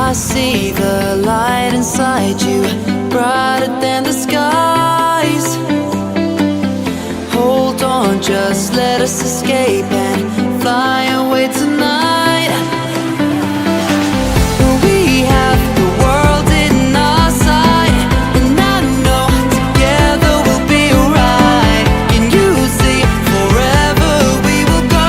I see the light inside you, brighter than the skies. Hold on, just let us escape and fly away tonight. We have the world in our sight, and I know together we'll be alright. Can you see forever we will go?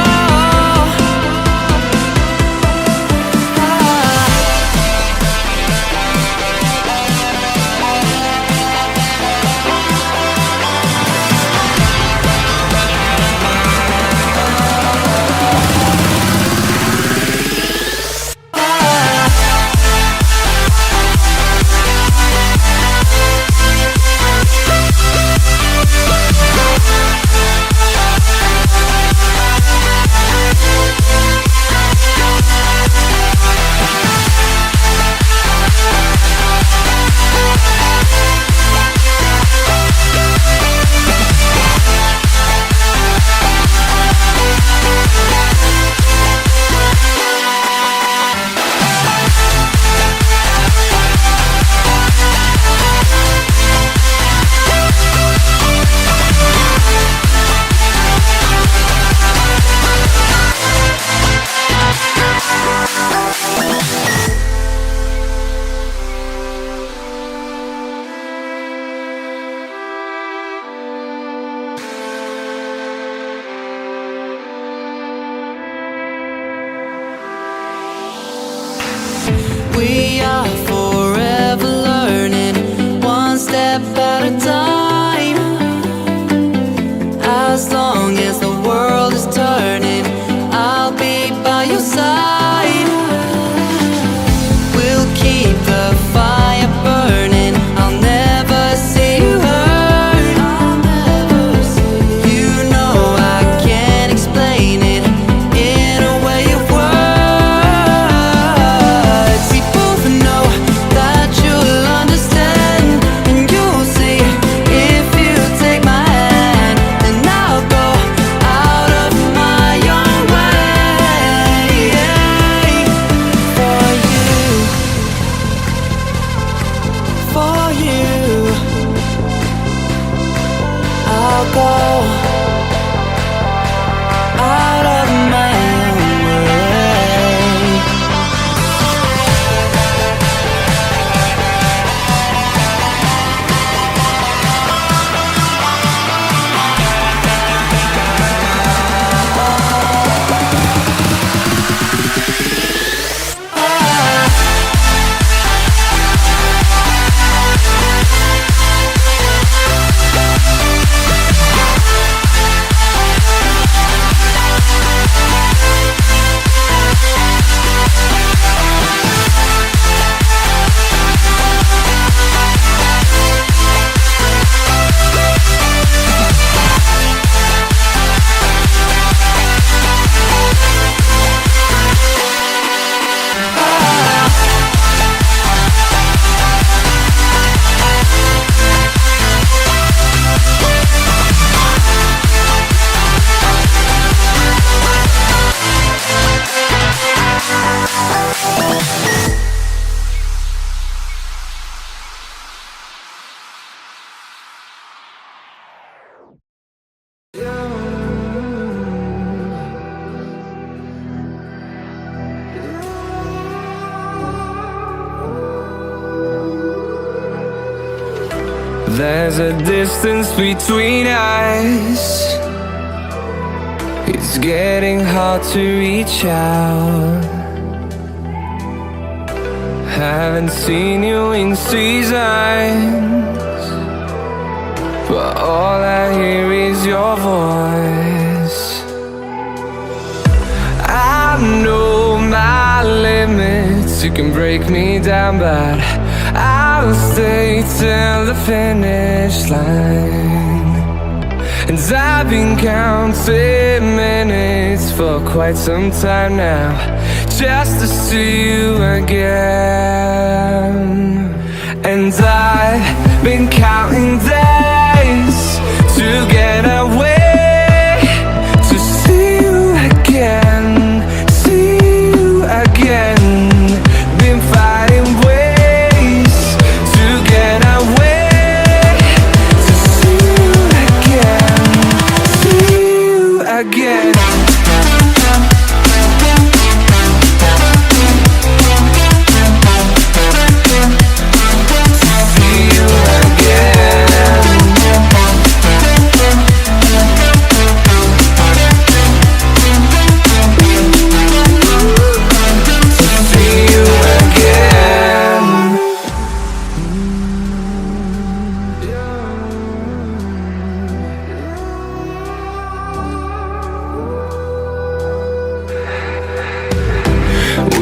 We are forever learning, one step at a time. As long as the world is turning, I'll be by your side. We'll keep the fire burning, I'll never see you hurt. You know I can't explain it in a way of words. We both know that you'll understand, and you'll see if you take my hand. Then I'll go out of my own way for you, for you. I'll go out of my own way. There's a distance between us. It's getting hard to reach out. Haven't seen you in seasons, but all I hear is your voice. I know my limits, you can break me down, but I'll stay till the finish line. And I've been counting minutes for quite some time now, just to see you again. And I've been counting days to get away, to see you again, see you again. Been fighting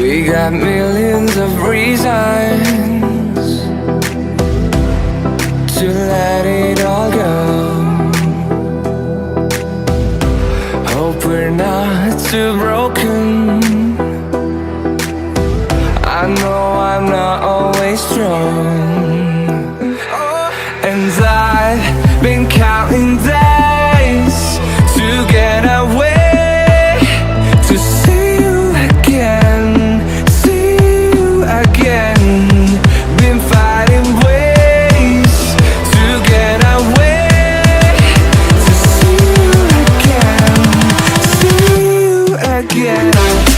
We got millions of reasons to let it all go. Hope we're not too broken. I know I'm not always strong, and I've been counting days to get away, to see you again, see you again. Been fighting ways to get away, to see you again, see you again.